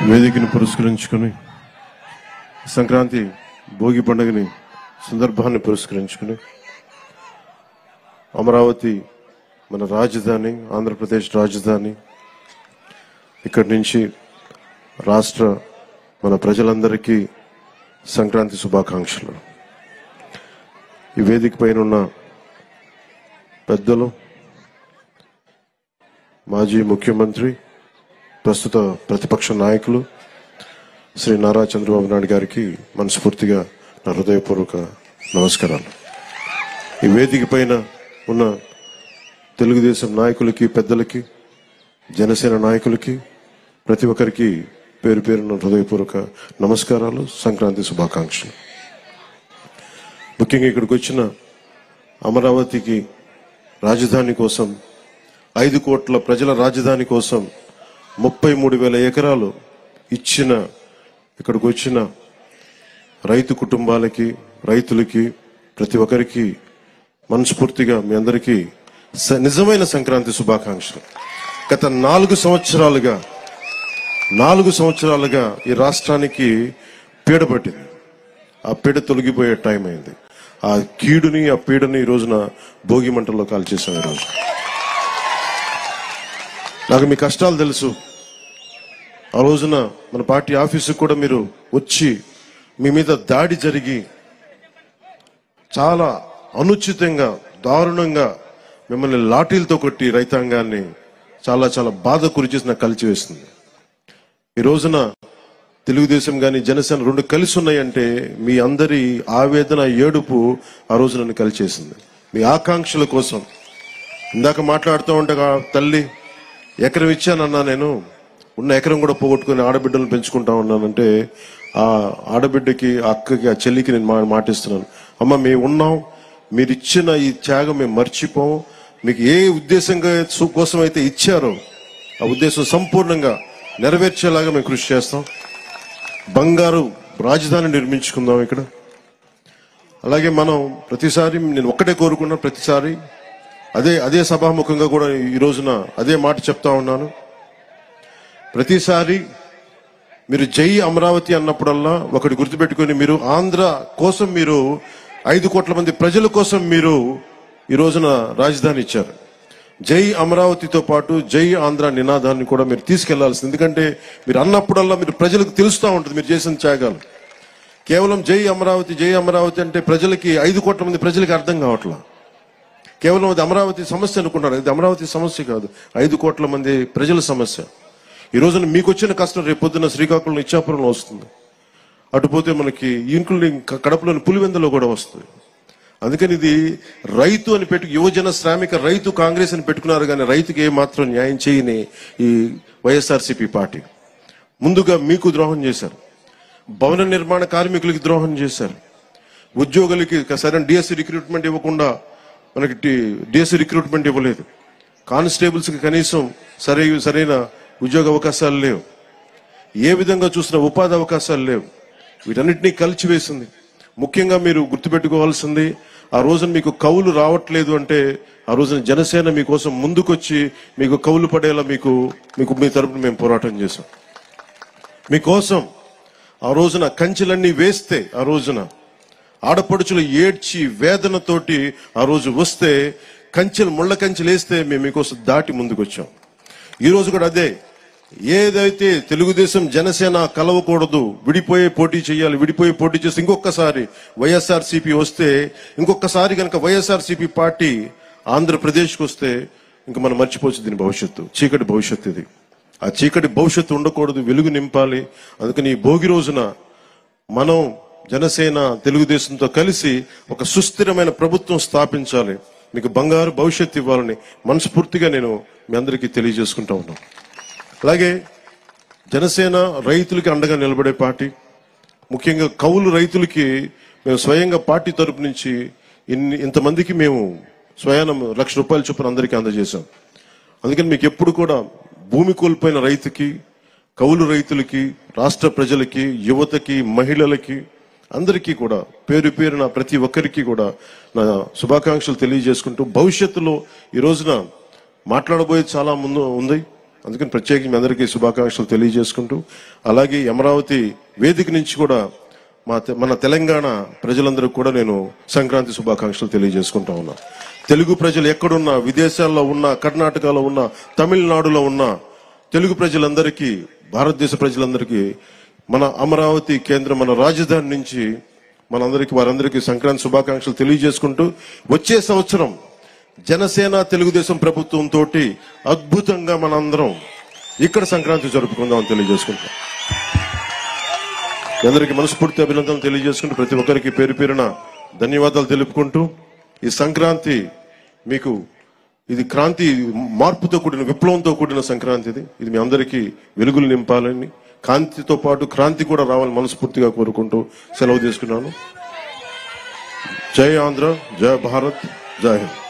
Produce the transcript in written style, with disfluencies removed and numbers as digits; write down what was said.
వేదికను పురస్కరించుకుని సంక్రాంతి భోగి పండుగని సందర్భాన్ని పురస్కరించుకుని అమరావతి మన రాజధాని, ఆంధ్రప్రదేశ్ రాజధాని, ఇక్కడి నుంచి రాష్ట్ర మన ప్రజలందరికీ సంక్రాంతి శుభాకాంక్షలు. ఈ వేదిక పైన ఉన్న పెద్దలు, మాజీ ముఖ్యమంత్రి, ప్రస్తుత ప్రతిపక్ష నాయకులు శ్రీ నారా చంద్రబాబు నాయుడు గారికి మనస్ఫూర్తిగా నా హృదయపూర్వక నమస్కారాలు. ఈ వేదిక పైన ఉన్న తెలుగుదేశం నాయకులకి, పెద్దలకి, జనసేన నాయకులకి, ప్రతి ఒక్కరికి పేరు పేరున హృదయపూర్వక నమస్కారాలు, సంక్రాంతి శుభాకాంక్షలు. ముఖ్యంగా ఇక్కడికి వచ్చిన అమరావతికి రాజధాని కోసం, 5 కోట్ల ప్రజల రాజధాని కోసం 33,000 ఎకరాలు ఇచ్చిన ఇక్కడికి వచ్చిన రైతు కుటుంబాలకి, రైతులకి, ప్రతి ఒక్కరికి మనస్ఫూర్తిగా మీ అందరికీ నిజమైన సంక్రాంతి శుభాకాంక్షలు. గత 4 సంవత్సరాలుగా ఈ రాష్ట్రానికి పీడ పట్టింది. ఆ పీడ తొలగిపోయే టైం అయింది. ఆ కీడుని, ఆ పీడని ఈ రోజున భోగి మంటల్లో కాల్చేసాం. ఈరోజు నాకు మీ కష్టాలు తెలుసు. ఆ రోజున మన పార్టీ ఆఫీసుకు కూడా మీరు వచ్చి మీ మీద దాడి జరిగి చాలా అనుచితంగా, దారుణంగా మిమ్మల్ని లాఠీలతో కొట్టి రైతాంగాన్ని చాలా చాలా బాధ గురి చేసి నాకు కలిచివేస్తుంది. ఈ రోజున తెలుగుదేశం కానీ జనసేన 2 కలిసి ఉన్నాయంటే మీ అందరి ఆవేదన, ఏడుపు ఆ రోజు నన్ను కలిచేసింది. మీ ఆకాంక్షల కోసం ఇందాక మాట్లాడుతూ ఉండగా తల్లి ఎకరం ఇచ్చానన్నా, నేను ఉన్న ఎకరం కూడా పోగొట్టుకుని ఆడబిడ్డలను పెంచుకుంటా ఉన్నానంటే ఆ ఆడబిడ్డకి, ఆ అక్కకి, ఆ చెల్లికి నేను మాటిస్తున్నాను, అమ్మ మేము ఉన్నాం, మీరు ఇచ్చిన ఈ త్యాగం మేము మర్చిపోం. మీకు ఏ ఉద్దేశంగా కోసం అయితే ఇచ్చారో ఆ ఉద్దేశం సంపూర్ణంగా నెరవేర్చేలాగా మేము కృషి చేస్తాం. బంగారు రాజధాని నిర్మించుకుందాం ఇక్కడ. అలాగే మనం ప్రతిసారి నేను ఒక్కటే కోరుకున్నా, ప్రతిసారి అదే సభాముఖంగా కూడా ఈ రోజున అదే మాట చెప్తా ఉన్నాను. ప్రతిసారి మీరు జై అమరావతి అన్నప్పుడల్లా ఒకటి గుర్తుపెట్టుకొని, మీరు ఆంధ్ర కోసం, మీరు 5 కోట్ల మంది ప్రజల కోసం మీరు ఈ రోజున రాజధాని ఇచ్చారు. జై అమరావతితో పాటు జై ఆంధ్ర నినాదాన్ని కూడా మీరు తీసుకెళ్లాల్సింది. ఎందుకంటే మీరు అన్నప్పుడల్లా మీరు ప్రజలకు తెలుస్తూ ఉంటుంది మీరు చేసిన త్యాగాలు. కేవలం జై అమరావతి అంటే ప్రజలకి, 5 కోట్ల మంది ప్రజలకి అర్థం కావట్లా. కేవలం అది అమరావతి సమస్య అనుకుంటారు. ఇది అమరావతి సమస్య కాదు, 5 కోట్ల మంది ప్రజల సమస్య. ఈ రోజున మీకు వచ్చిన కష్టం రేపు పొద్దున్న శ్రీకాకుళం, ఇచ్చాపురంలో వస్తుంది. అటుపోతే మనకి ఇంక్లూడింగ్ కడపలోని పులివెందులో కూడా వస్తుంది. అందుకని ఇది రైతు అని యువజన శ్రామిక రైతు కాంగ్రెస్ అని పెట్టుకున్నారు, కానీ రైతుకి ఏమాత్రం న్యాయం చేయని ఈ వైఎస్ఆర్సీపీ పార్టీ ముందుగా మీకు ద్రోహం చేశారు. భవన నిర్మాణ కార్మికులకి ద్రోహం చేశారు. ఉద్యోగులకి సరైన డిఎస్సి రిక్రూట్మెంట్ ఇవ్వకుండా మనకి డిఎస్సి రిక్రూట్మెంట్ ఇవ్వలేదు. కానిస్టేబుల్స్కి కనీసం సరైన ఉద్యోగ అవకాశాలు లేవు. ఏ విధంగా చూసినా ఉపాధి అవకాశాలు లేవు. వీటన్నిటినీ కలిచివేసింది. ముఖ్యంగా మీరు గుర్తుపెట్టుకోవాల్సింది, ఆ రోజున మీకు కౌలు రావట్లేదు అంటే ఆ రోజున జనసేన మీకోసం ముందుకొచ్చి మీకు కౌలు పడేలా మీకు మీ తరపున మేము పోరాటం చేశాం. మీకోసం ఆ రోజున కంచెలన్నీ వేస్తే, ఆ రోజున ఆడపడుచులు ఏడ్చి వేదనతోటి ఆ రోజు వస్తే, ముళ్ళ కంచెలు వేస్తే మేము మీకోసం దాటి ముందుకొచ్చాం. ఈ రోజు కూడా అదే. ఏదైతే తెలుగుదేశం జనసేన కలవకూడదు, విడిపోయే పోటీ చేయాలి, విడిపోయే పోటీ చేస్తే ఇంకొకసారి వైఎస్ఆర్సీపీ వస్తే, ఇంకొకసారి కనుక వైఎస్ఆర్సీపీ పార్టీ ఆంధ్రప్రదేశ్కి వస్తే ఇంక మనం మర్చిపోవచ్చు దీని భవిష్యత్తు. చీకటి భవిష్యత్తు ఇది. ఆ చీకటి భవిష్యత్తు ఉండకూడదు, వెలుగు నింపాలి. అందుకని ఈ భోగి రోజున మనం జనసేన తెలుగుదేశంతో కలిసి ఒక సుస్థిరమైన ప్రభుత్వం స్థాపించాలి, మీకు బంగారు భవిష్యత్తు ఇవ్వాలని మనస్ఫూర్తిగా నేను మీ అందరికీ తెలియజేసుకుంటా ఉన్నాను. అలాగే జనసేన రైతులకి అండగా నిలబడే పార్టీ. ముఖ్యంగా కౌలు రైతులకి మేము స్వయంగా పార్టీ తరపు నుంచి ఇంతమందికి మేము స్వయానం ₹1,00,000 చొప్పున అందరికీ అందజేశాం. అందుకని మీకు ఎప్పుడు కూడా భూమి కోల్పోయిన రైతుకి, కౌలు రైతులకి, రాష్ట్ర ప్రజలకి, యువతకి, మహిళలకి అందరికీ కూడా పేరు పేరున ప్రతి ఒక్కరికి కూడా నా శుభాకాంక్షలు తెలియజేసుకుంటూ, భవిష్యత్తులో ఈ రోజున మాట్లాడబోయేది చాలా ముందు ఉంది. అందుకని ప్రత్యేకించి మీ అందరికీ శుభాకాంక్షలు తెలియజేసుకుంటూ, అలాగే అమరావతి వేదిక నుంచి కూడా మన తెలంగాణ ప్రజలందరికీ కూడా నేను సంక్రాంతి శుభాకాంక్షలు తెలియజేసుకుంటా ఉన్నా. తెలుగు ప్రజలు ఎక్కడున్నా, విదేశాల్లో ఉన్నా, కర్ణాటకలో ఉన్నా, తమిళనాడులో ఉన్నా, తెలుగు ప్రజలందరికీ, భారతదేశ ప్రజలందరికీ మన అమరావతి కేంద్రం, మన రాజధాని నుంచి వారందరికీ సంక్రాంతి శుభాకాంక్షలు తెలియజేసుకుంటూ, వచ్చే సంవత్సరం జనసేన తెలుగుదేశం ప్రభుత్వం తోటి అద్భుతంగా మనందరం ఇక్కడ సంక్రాంతి జరుపుకుందామని తెలియజేసుకుంటాం. అందరికీ మనస్ఫూర్తి అభినందనలు తెలియజేసుకుంటూ, ప్రతి ఒక్కరికి పేరు పేరున ధన్యవాదాలు తెలుపుకుంటూ, ఈ సంక్రాంతి మీకు ఇది క్రాంతి, మార్పుతో కూడిన, విప్లవంతో కూడిన సంక్రాంతి. ఇది మీ అందరికీ వెలుగులు నింపాలని, కాంతితో పాటు క్రాంతి కూడా రావాలని మనస్ఫూర్తిగా కోరుకుంటూ సెలవు తీసుకున్నాను. జై ఆంధ్ర, జై భారత్, జై హింద్.